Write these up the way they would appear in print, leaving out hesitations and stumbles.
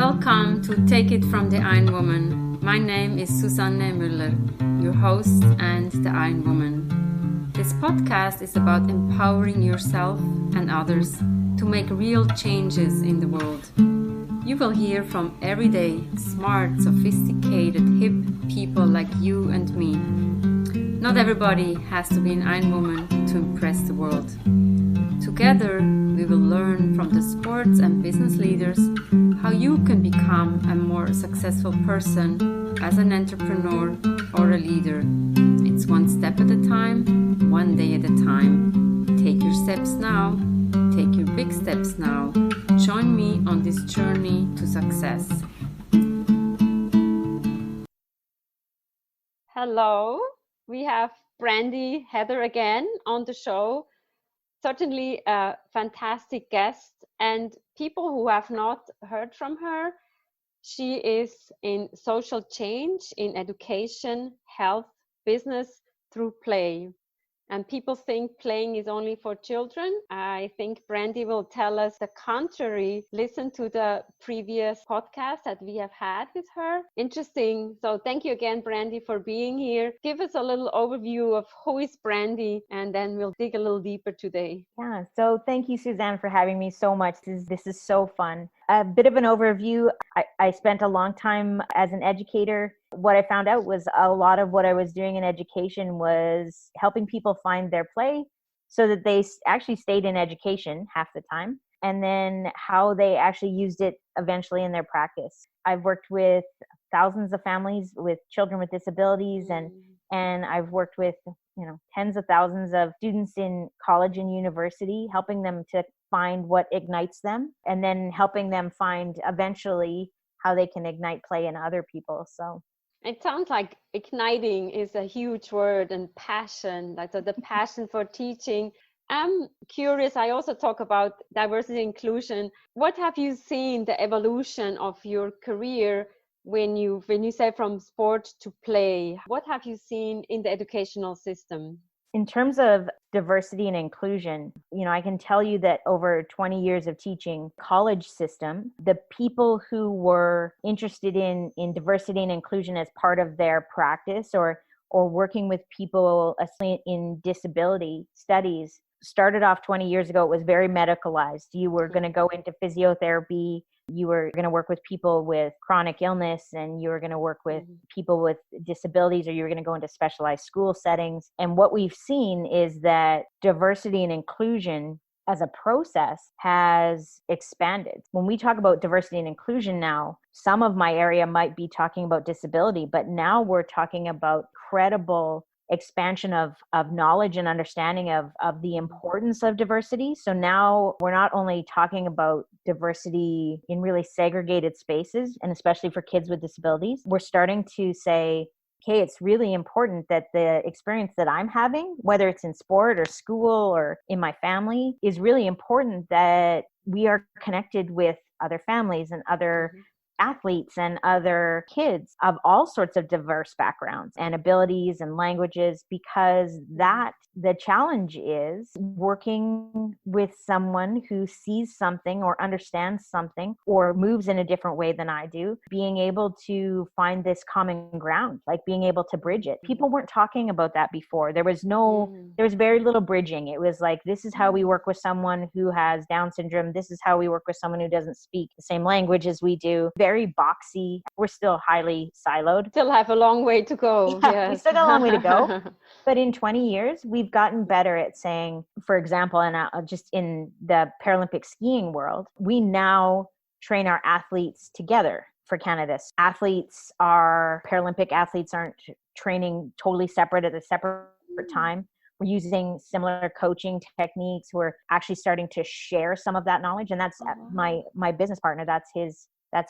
Welcome to Take It from the Iron Woman. My name is Susanne Müller, your host and the Iron Woman. This podcast is about empowering yourself and others to make real changes in the world. You will hear from everyday, smart, sophisticated, hip people like you and me. Not everybody has to be an Iron Woman to impress the world. Together, we will learn from the sports and business leaders how you can become a more successful person as an entrepreneur or a leader. It's one step at a time, one day at a time. Take your steps now. Take your big steps now. Join me on this journey to success. Hello, we have Brandi Heather again on the show. Certainly a fantastic guest, and people who have not heard from her, she is in social change, in education, health, business through play. And people think playing is only for children. I think Brandi will tell us the contrary. Listen to the previous podcast that we have had with her. Interesting. So thank you again, Brandi, for being here. Give us a little overview of who is Brandi, and then we'll dig a little deeper today. Yeah, so thank you, Suzanne, for having me so much. This is so fun. A bit of an overview. I spent a long time as an educator. What I found out was a lot of what I was doing in education was helping people find their play so that they actually stayed in education half the time, and then how they actually used it eventually in their practice. I've worked with thousands of families with children with disabilities, and I've worked with tens of thousands of students in college and university, helping them to find what ignites them, and then helping them find eventually how they can ignite play in other people. So it sounds like igniting is a huge word, and passion, like the passion for teaching. I'm curious, I also talk about diversity and inclusion. What have you seen the evolution of your career when you say from sport to play? What have you seen in the educational system? In terms of diversity and inclusion, I can tell you that over 20 years of teaching college system, the people who were interested in diversity and inclusion as part of their practice or working with people in disability studies started off 20 years ago. It was very medicalized. You were going to go into physiotherapy. You were going to work with people with chronic illness, and you were going to work with people with disabilities, or you were going to go into specialized school settings. And what we've seen is that diversity and inclusion as a process has expanded. When we talk about diversity and inclusion now, some of my area might be talking about disability, but now we're talking about credible expansion of knowledge and understanding of the importance of diversity. So now we're not only talking about diversity in really segregated spaces, and especially for kids with disabilities, we're starting to say, okay, it's really important that the experience that I'm having, whether it's in sport or school or in my family, is really important that we are connected with other families and other athletes and other kids of all sorts of diverse backgrounds and abilities and languages, because the challenge is working with someone who sees something or understands something or moves in a different way than I do, being able to find this common ground, like being able to bridge it. People weren't talking about that before. There was very little bridging. It was like, this is how we work with someone who has Down syndrome. This is how we work with someone who doesn't speak the same language as we do. Very boxy. We're still highly siloed. Still have a long way to go. Yeah, yes. We still got a long way to go. But in 20 years, we've gotten better at saying, for example, and just in the Paralympic skiing world, we now train our athletes together for Canada. Paralympic athletes aren't training totally separate at a separate time. We're using similar coaching techniques. We're actually starting to share some of that knowledge. And that's my business partner. That's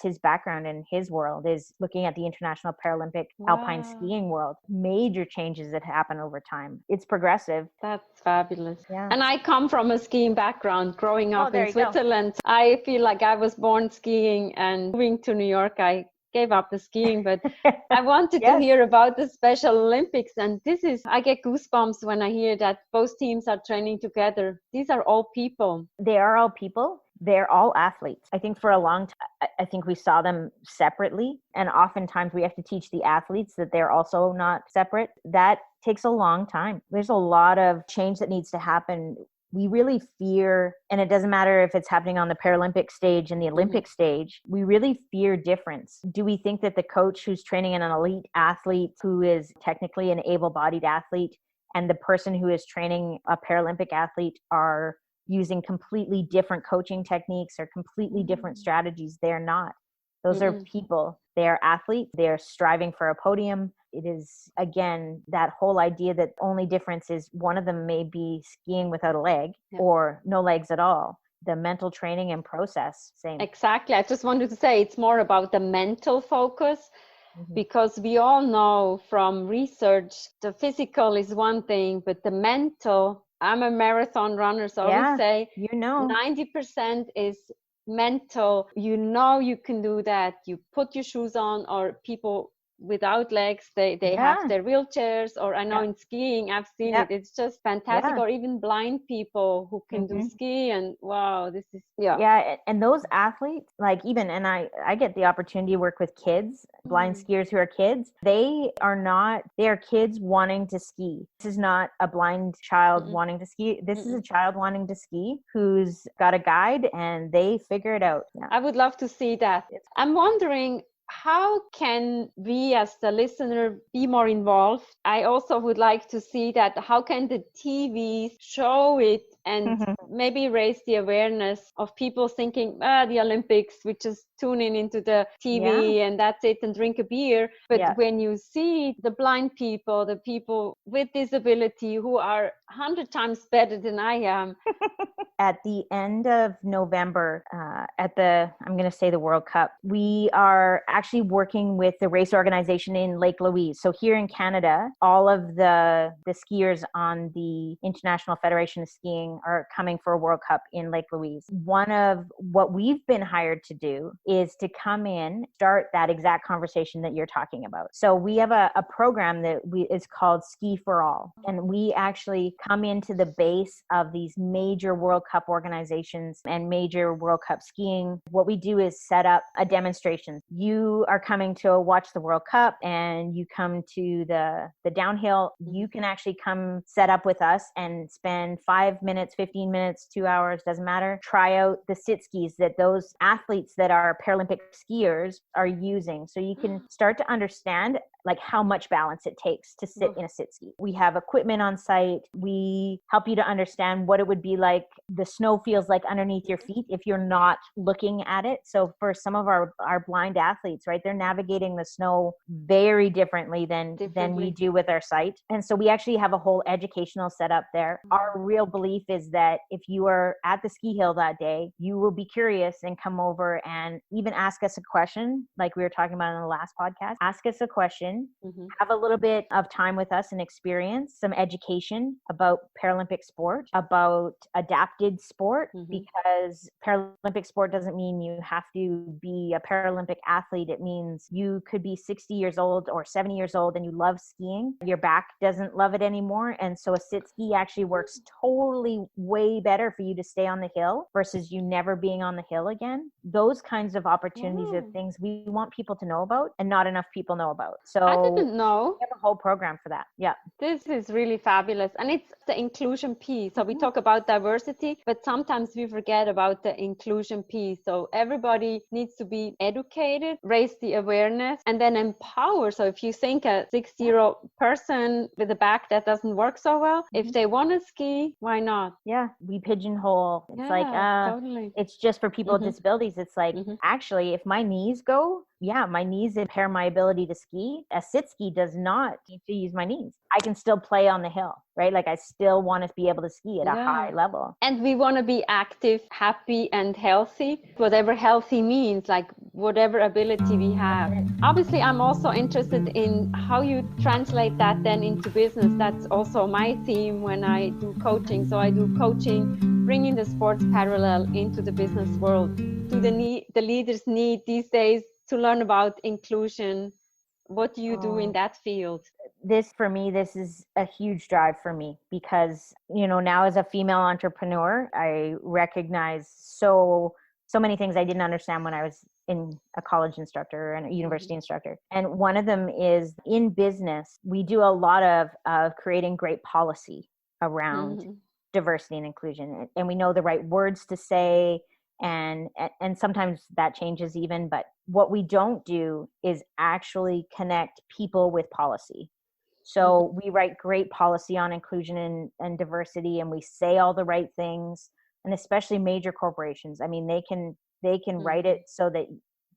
his background, and his world is looking at the International Paralympic Alpine skiing world. Major changes that happen over time. It's progressive. That's fabulous. Yeah. And I come from a skiing background. Growing up in Switzerland, I feel like I was born skiing, and moving to New York, I gave up the skiing, but I wanted to hear about the Special Olympics. And I get goosebumps when I hear that both teams are training together. These are all people. They are all people. they're all athletes. I think for a long time, I think we saw them separately. And oftentimes we have to teach the athletes that they're also not separate. That takes a long time. There's a lot of change that needs to happen. We really fear, and it doesn't matter if it's happening on the Paralympic stage and the Olympic stage, we really fear difference. Do we think that the coach who's training an elite athlete who is technically an able-bodied athlete and the person who is training a Paralympic athlete are using completely different coaching techniques or completely different strategies? They're not. Those are people. They are athletes. They are striving for a podium. It is, again, that whole idea that only difference is one of them may be skiing without a leg or no legs at all. The mental training and process, same. Exactly. I just wanted to say it's more about the mental focus, because we all know from research, the physical is one thing, but the mental, I'm a marathon runner, so I would say 90% is mental. You know you can do that. You put your shoes on, or people without legs, they have their wheelchairs, or I know in skiing I've seen it. It's just fantastic. Or even blind people who can do ski, and wow, this is and those athletes, like, even, and I get the opportunity to work with kids, blind skiers who are kids. They are kids wanting to ski. This is not a blind child wanting to ski. This is a child wanting to ski who's got a guide and they figure it out. I would love to see that. I'm wondering, how can we as the listener be more involved? I also would like to see that how can the TV show it and maybe raise the awareness of people thinking, the Olympics, we just tune into the TV and that's it, and drink a beer. But when you see the blind people, the people with disability who are 100 times better than I am. At the end of November, at I'm going to say the World Cup, we are actually working with the race organization in Lake Louise. So here in Canada, all of the skiers on the International Federation of Skiing are coming for a World Cup in Lake Louise. One of what we've been hired to do is to come in, start that exact conversation that you're talking about. So we have a program that is called Ski4all. And we actually come into the base of these major World Cup organizations and major World Cup skiing. What we do is set up a demonstration. You are coming to watch the World Cup and you come to the downhill. You can actually come set up with us and spend 5 minutes, 15 minutes, 2 hours, doesn't matter. Try out the sit skis that those athletes that are Paralympic skiers are using. So you can start to understand like how much balance it takes to sit in a sit ski. We have equipment on site. We help you to understand what it would be like, the snow feels like underneath your feet if you're not looking at it. So for some of our blind athletes, right, they're navigating the snow very differently than we do with our sight. And so we actually have a whole educational setup there. Our real belief is that if you are at the ski hill that day, you will be curious and come over and even ask us a question, like we were talking about in the last podcast. Ask us a question. Have a little bit of time with us and experience some education about Paralympic sport, about adapted sport, because Paralympic sport doesn't mean you have to be a Paralympic athlete. It means you could be 60 years old or 70 years old and you love skiing. Your back doesn't love it anymore. And so a sit ski actually works totally way better for you to stay on the hill versus you never being on the hill again. Those kinds of opportunities are things we want people to know about and not enough people know about. So I didn't know. We have a whole program for that. Yeah. This is really fabulous. And it's the inclusion piece. So we talk about diversity, but sometimes we forget about the inclusion piece. So everybody needs to be educated, raise the awareness, and then empower. So if you think a 60-year-old person with a back that doesn't work so well, if they want to ski, why not? Yeah. We pigeonhole. It's totally. It's just for people with disabilities. It's like, actually, if my knees go, my knees impair my ability to ski. A sit ski does not need to use my knees. I can still play on the hill, right? Like I still want to be able to ski at a high level. And we want to be active, happy, and healthy, whatever healthy means, like whatever ability we have. Obviously, I'm also interested in how you translate that then into business. That's also my theme when I do coaching. So I do coaching, bringing the sports parallel into the business world. Do the leaders need these days to learn about inclusion? What do you do in that field? this is a huge drive for me because, now as a female entrepreneur, I recognize so many things I didn't understand when I was in a college instructor and a university instructor. And one of them is in business, we do a lot of creating great policy around diversity and inclusion. And we know the right words to say, and sometimes that changes even, but what we don't do is actually connect people with policy. So we write great policy on inclusion and diversity, and we say all the right things, and especially major corporations. I mean, they can write it so that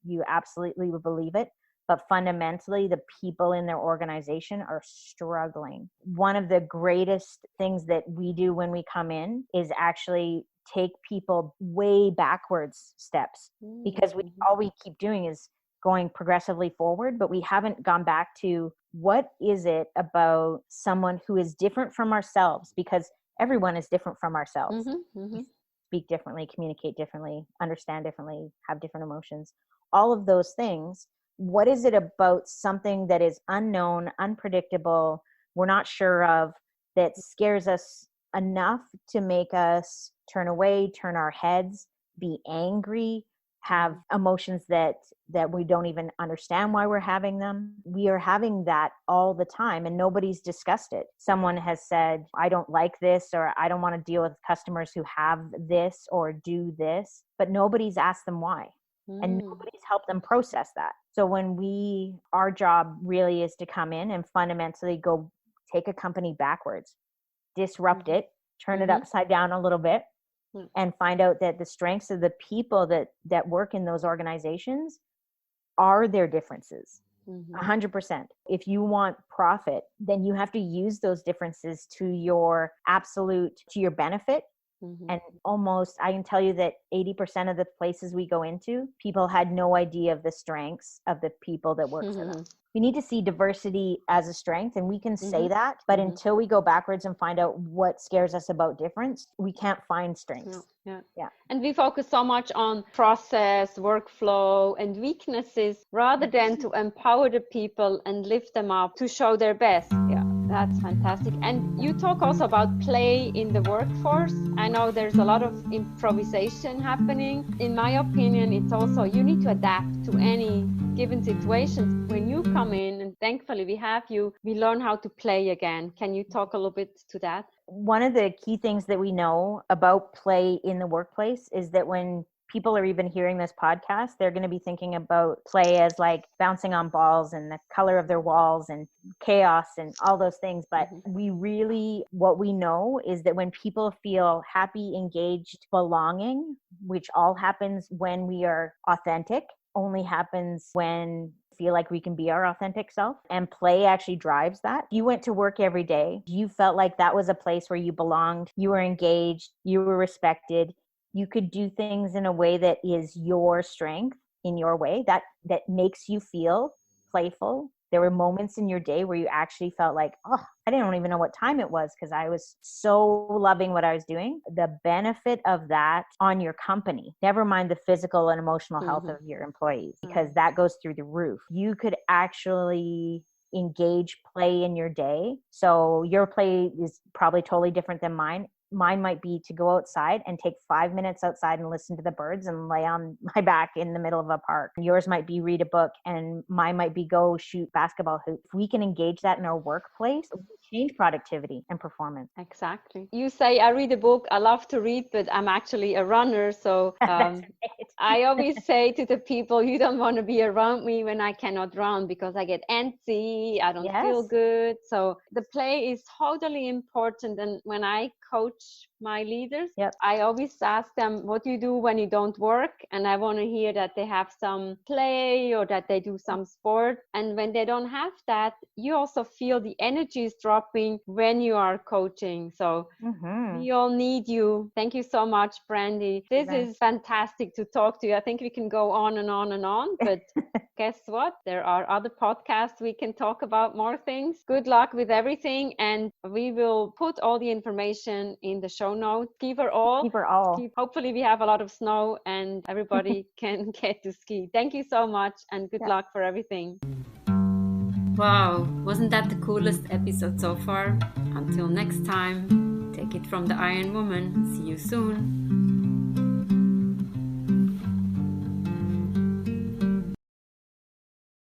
you absolutely will believe it, but fundamentally the people in their organization are struggling. One of the greatest things that we do when we come in is actually take people way backwards steps, because all we keep doing is going progressively forward, but we haven't gone back to what is it about someone who is different from ourselves, because everyone is different from ourselves. We speak differently, communicate differently, understand differently, have different emotions, all of those things. What is it about something that is unknown, unpredictable, we're not sure of, that scares us enough to make us turn away, turn our heads, be angry, have emotions that we don't even understand why we're having them? We are having that all the time, and nobody's discussed it. Someone has said, I don't like this, or I don't want to deal with customers who have this or do this, but nobody's asked them why. And nobody's helped them process that. So when our job really is to come in and fundamentally go take a company backwards, disrupt it, turn it upside down a little bit, and find out that the strengths of the people that work in those organizations are their differences. 100%. If you want profit, then you have to use those differences to your benefit. And almost, I can tell you that 80% of the places we go into, people had no idea of the strengths of the people that work for them. We need to see diversity as a strength, and we can say that, but until we go backwards and find out what scares us about difference, we can't find strengths. Yeah. And we focus so much on process, workflow, and weaknesses rather than to empower the people and lift them up to show their best. Yeah, that's fantastic. And you talk also about play in the workforce. I know there's a lot of improvisation happening. In my opinion, it's also, you need to adapt to any given situations. When you come in, and thankfully we have you, we learn how to play again. Can you talk a little bit to that? One of the key things that we know about play in the workplace is that when people are even hearing this podcast, they're going to be thinking about play as like bouncing on balls and the color of their walls and chaos and all those things. But what we know is that when people feel happy, engaged, belonging, which all happens when we are authentic, only happens when feel like we can be our authentic self, and play actually drives that. You went to work every day, you felt like that was a place where you belonged, you were engaged, you were respected, you could do things in a way that is your strength, in your way, that makes you feel playful. There were moments in your day where you actually felt like, oh, I didn't even know what time it was because I was so loving what I was doing. The benefit of that on your company, never mind the physical and emotional health of your employees, because that goes through the roof. You could actually engage play in your day. So your play is probably totally different than mine. Mine might be to go outside and take 5 minutes outside and listen to the birds and lay on my back in the middle of a park. Yours might be read a book, and mine might be go shoot basketball hoops. If we can engage that in our workplace, we change productivity and performance. Exactly. You say, I read a book, I love to read, but I'm actually a runner. So I always say to the people, you don't want to be around me when I cannot run because I get antsy, I don't feel good. So the play is totally important. And when I coach my leaders, I always ask them, what do you do when you don't work? And I want to hear that they have some play or that they do some sport. And when they don't have that, you also feel the energy is dropping when you are coaching. So we all need you. Thank you so much, Brandi. This is fantastic to talk to you. I think we can go on and on and on, but guess what? There are other podcasts we can talk about more things. Good luck with everything. And we will put all the information in the show notes. Ski4all. Ski4all. Hopefully we have a lot of snow and everybody can get to ski. Thank you so much, and good luck for everything. Wow, wasn't that the coolest episode so far? Until next time, take it from the Iron Woman. See you soon.